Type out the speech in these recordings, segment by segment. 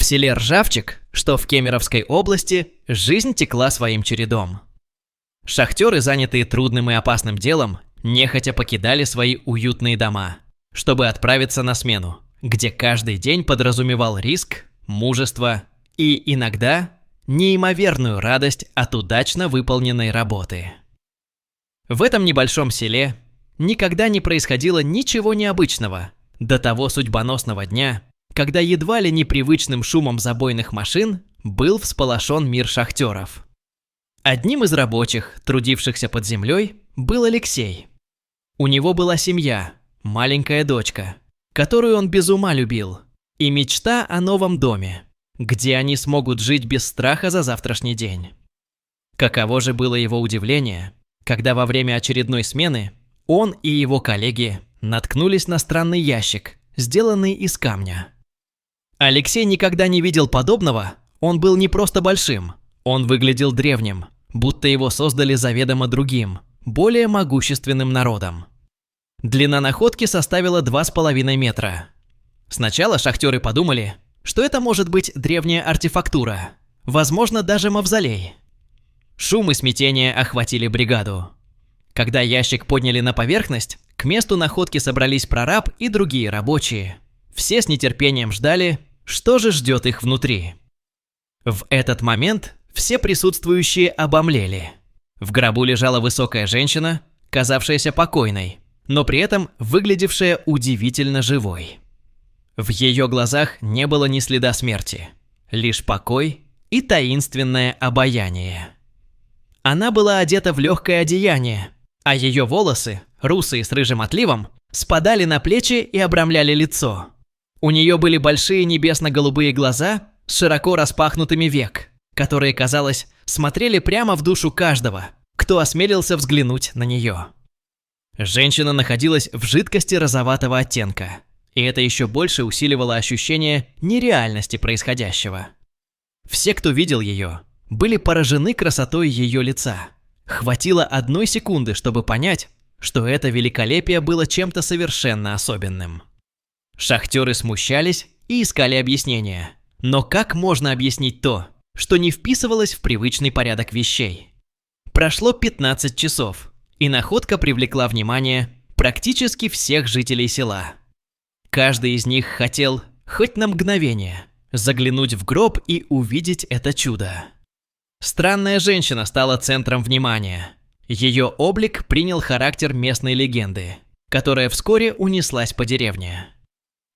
В селе Ржавчик, что в Кемеровской области, жизнь текла своим чередом. Шахтеры, занятые трудным и опасным делом, нехотя покидали свои уютные дома, чтобы отправиться на смену, где каждый день подразумевал риск, мужество и иногда неимоверную радость от удачно выполненной работы. В этом небольшом селе никогда не происходило ничего необычного до того судьбоносного дня, когда едва ли непривычным шумом забойных машин был всполошен мир шахтеров. Одним из рабочих, трудившихся под землей, был Алексей. У него была семья, маленькая дочка, которую он без ума любил, и мечта о новом доме, где они смогут жить без страха за завтрашний день. Каково же было его удивление, когда во время очередной смены он и его коллеги наткнулись на странный ящик, сделанный из камня. Алексей никогда не видел подобного, он был не просто большим, он выглядел древним, будто его создали заведомо другим, более могущественным народом. Длина находки составила 2,5 метра. Сначала шахтеры подумали, что это может быть древняя артефактура, возможно, даже мавзолей. Шум и смятение охватили бригаду. Когда ящик подняли на поверхность, к месту находки собрались прораб и другие рабочие. Все с нетерпением ждали, что же ждет их внутри. В этот момент все присутствующие обомлели. В гробу лежала высокая женщина, казавшаяся покойной, но при этом выглядевшая удивительно живой. В ее глазах не было ни следа смерти, лишь покой и таинственное обаяние. Она была одета в легкое одеяние, а ее волосы, русые с рыжим отливом, спадали на плечи и обрамляли лицо. У нее были большие небесно-голубые глаза с широко распахнутыми век, которые, казалось, смотрели прямо в душу каждого, кто осмелился взглянуть на нее. Женщина находилась в жидкости розоватого оттенка, и это еще больше усиливало ощущение нереальности происходящего. Все, кто видел ее, были поражены красотой ее лица. Хватило 1 секунды, чтобы понять, что это великолепие было чем-то совершенно особенным. Шахтеры смущались и искали объяснения. Но как можно объяснить то, что не вписывалось в привычный порядок вещей? Прошло 15 часов, и находка привлекла внимание практически всех жителей села. Каждый из них хотел, хоть на мгновение, заглянуть в гроб и увидеть это чудо. Странная женщина стала центром внимания. Ее облик принял характер местной легенды, которая вскоре унеслась по деревне.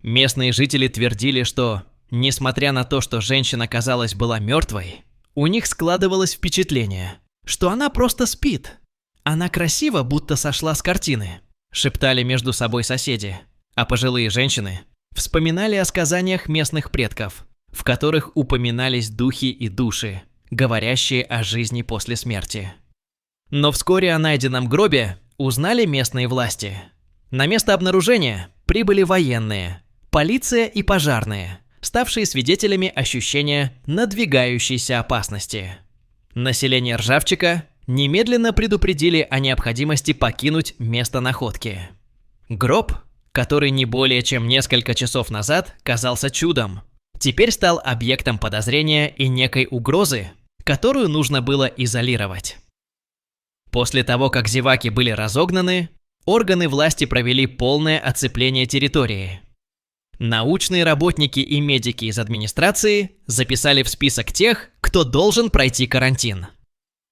Местные жители твердили, что, несмотря на то, что женщина, казалось, была мертвой, у них складывалось впечатление, что она просто спит. Она красива, будто сошла с картины, шептали между собой соседи, а пожилые женщины вспоминали о сказаниях местных предков, в которых упоминались духи и души, говорящие о жизни после смерти. Но вскоре о найденном гробе узнали местные власти. На место обнаружения прибыли военные, полиция и пожарные, ставшие свидетелями ощущения надвигающейся опасности. Население Ржавчика немедленно предупредили о необходимости покинуть место находки. Гроб, который не более чем несколько часов назад казался чудом, теперь стал объектом подозрения и некой угрозы, которую нужно было изолировать. После того, как зеваки были разогнаны, органы власти провели полное оцепление территории. Научные работники и медики из администрации записали в список тех, кто должен пройти карантин.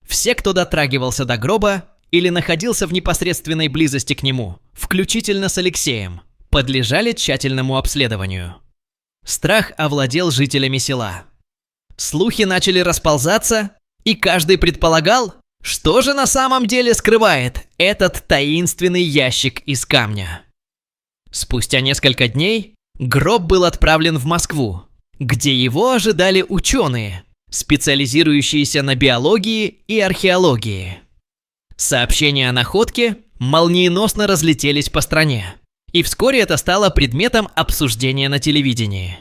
Все, кто дотрагивался до гроба или находился в непосредственной близости к нему, включительно с Алексеем, подлежали тщательному обследованию. Страх овладел жителями села. Слухи начали расползаться, и каждый предполагал, что же на самом деле скрывает этот таинственный ящик из камня. Спустя несколько дней гроб был отправлен в Москву, где его ожидали ученые, специализирующиеся на биологии и археологии. Сообщения о находке молниеносно разлетелись по стране, и вскоре это стало предметом обсуждения на телевидении.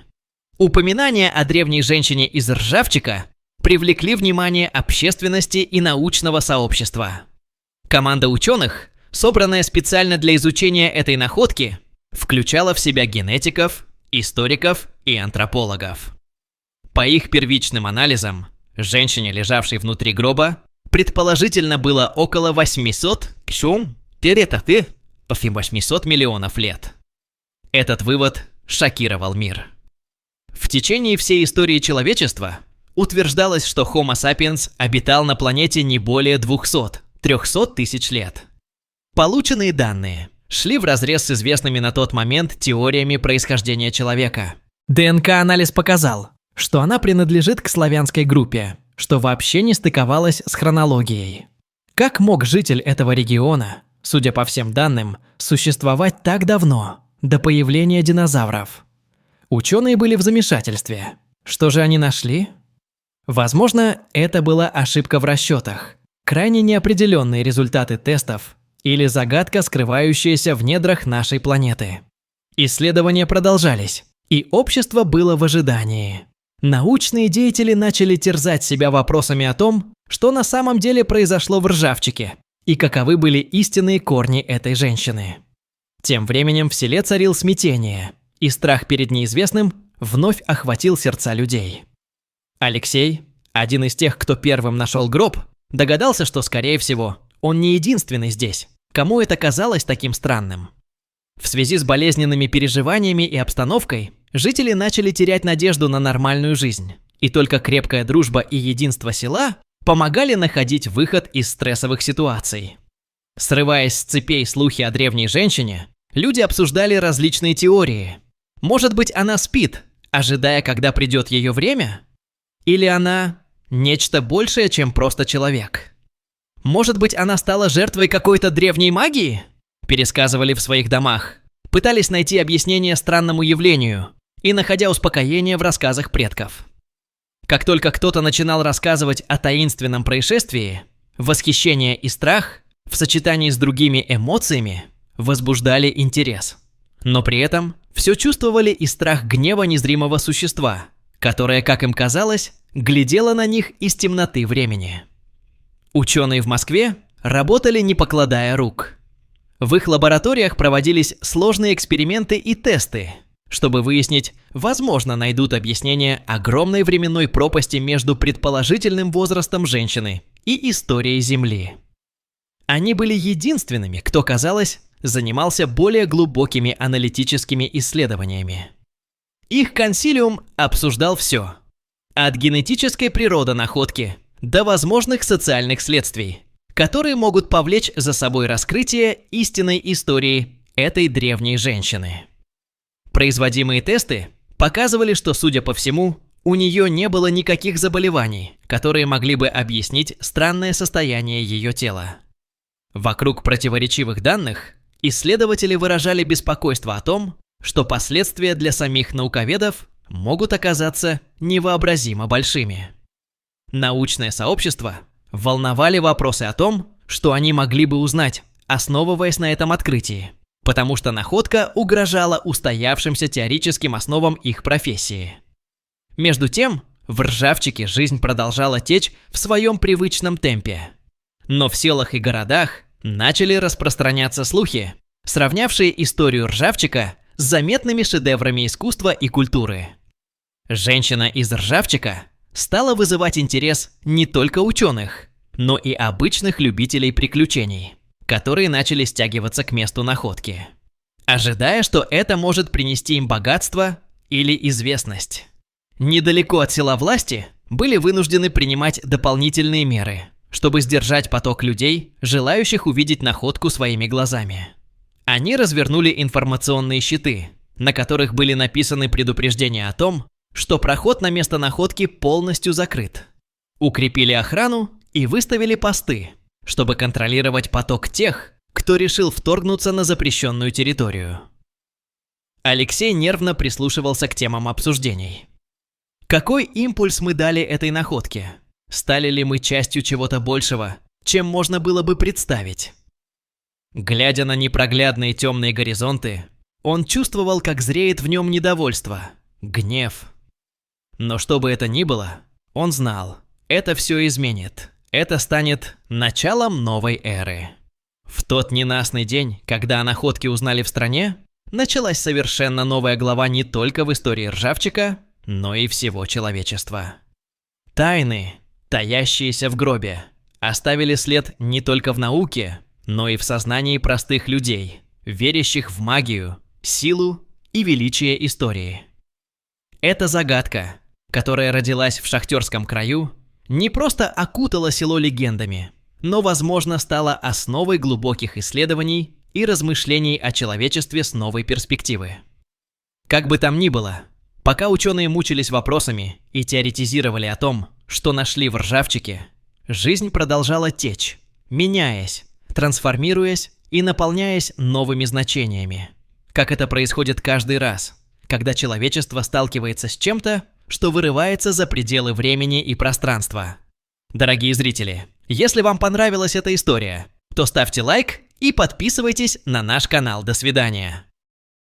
Упоминания о древней женщине из Ржавчика привлекли внимание общественности и научного сообщества. Команда ученых, собранная специально для изучения этой находки, включала в себя генетиков, историков и антропологов. По их первичным анализам, женщине, лежавшей внутри гроба, предположительно было около 800 миллионов лет. Этот вывод шокировал мир. В течение всей истории человечества утверждалось, что Homo sapiens обитал на планете не более 200-300 тысяч лет. Полученные данные шли вразрез с известными на тот момент теориями происхождения человека. ДНК-анализ показал, что она принадлежит к славянской группе, что вообще не стыковалось с хронологией. Как мог житель этого региона, судя по всем данным, существовать так давно, до появления динозавров? Ученые были в замешательстве. Что же они нашли? Возможно, это была ошибка в расчетах, крайне неопределенные результаты тестов или загадка, скрывающаяся в недрах нашей планеты. Исследования продолжались, и общество было в ожидании. Научные деятели начали терзать себя вопросами о том, что на самом деле произошло в Ржавчике, и каковы были истинные корни этой женщины. Тем временем в селе царил смятение, и страх перед неизвестным вновь охватил сердца людей. Алексей, один из тех, кто первым нашел гроб, догадался, что, скорее всего, он не единственный здесь, кому это казалось таким странным. В связи с болезненными переживаниями и обстановкой, жители начали терять надежду на нормальную жизнь, и только крепкая дружба и единство села помогали находить выход из стрессовых ситуаций. Срываясь с цепей слухи о древней женщине, люди обсуждали различные теории. Может быть, она спит, ожидая, когда придет ее время? Или она нечто большее, чем просто человек? Может быть, она стала жертвой какой-то древней магии? Пересказывали в своих домах, пытались найти объяснение странному явлению и находя успокоение в рассказах предков. Как только кто-то начинал рассказывать о таинственном происшествии, восхищение и страх в сочетании с другими эмоциями возбуждали интерес. Но при этом все чувствовали и страх гнева незримого существа, которое, как им казалось, глядело на них из темноты времени. Ученые в Москве работали не покладая рук. В их лабораториях проводились сложные эксперименты и тесты, чтобы выяснить, возможно, найдут объяснение огромной временной пропасти между предположительным возрастом женщины и историей Земли. Они были единственными, кто, казалось, занимался более глубокими аналитическими исследованиями. Их консилиум обсуждал все, от генетической природы находки до возможных социальных следствий, которые могут повлечь за собой раскрытие истинной истории этой древней женщины. Производимые тесты показывали, что, судя по всему, у нее не было никаких заболеваний, которые могли бы объяснить странное состояние ее тела. Вокруг противоречивых данных исследователи выражали беспокойство о том, что последствия для самих науковедов могут оказаться невообразимо большими. Научное сообщество волновали вопросы о том, что они могли бы узнать, основываясь на этом открытии, потому что находка угрожала устоявшимся теоретическим основам их профессии. Между тем, в Ржавчике жизнь продолжала течь в своем привычном темпе. Но в селах и городах начали распространяться слухи, сравнявшие историю Ржавчика с заметными шедеврами искусства и культуры. Женщина из Ржавчика стала вызывать интерес не только ученых, но и обычных любителей приключений, которые начали стягиваться к месту находки, ожидая, что это может принести им богатство или известность. Недалеко от села власти были вынуждены принимать дополнительные меры, чтобы сдержать поток людей, желающих увидеть находку своими глазами. Они развернули информационные щиты, на которых были написаны предупреждения о том, что проход на место находки полностью закрыт. Укрепили охрану и выставили посты, чтобы контролировать поток тех, кто решил вторгнуться на запрещенную территорию. Алексей нервно прислушивался к темам обсуждений. Какой импульс мы дали этой находке? Стали ли мы частью чего-то большего, чем можно было бы представить? Глядя на непроглядные темные горизонты, он чувствовал, как зреет в нем недовольство, гнев. Но что бы это ни было, он знал, это все изменит. Это станет началом новой эры. В тот ненастный день, когда о находке узнали в стране, началась совершенно новая глава не только в истории Ржавчика, но и всего человечества. Тайны, таящиеся в гробе, оставили след не только в науке, но и в сознании простых людей, верящих в магию, силу и величие истории. Эта загадка, которая родилась в шахтерском краю, не просто окутала село легендами, но, возможно, стала основой глубоких исследований и размышлений о человечестве с новой перспективы. Как бы там ни было, пока ученые мучились вопросами и теоретизировали о том, что нашли в ржавчике, жизнь продолжала течь, меняясь, трансформируясь и наполняясь новыми значениями. Как это происходит каждый раз, когда человечество сталкивается с чем-то, что вырывается за пределы времени и пространства. Дорогие зрители, если вам понравилась эта история, то ставьте лайк и подписывайтесь на наш канал. До свидания.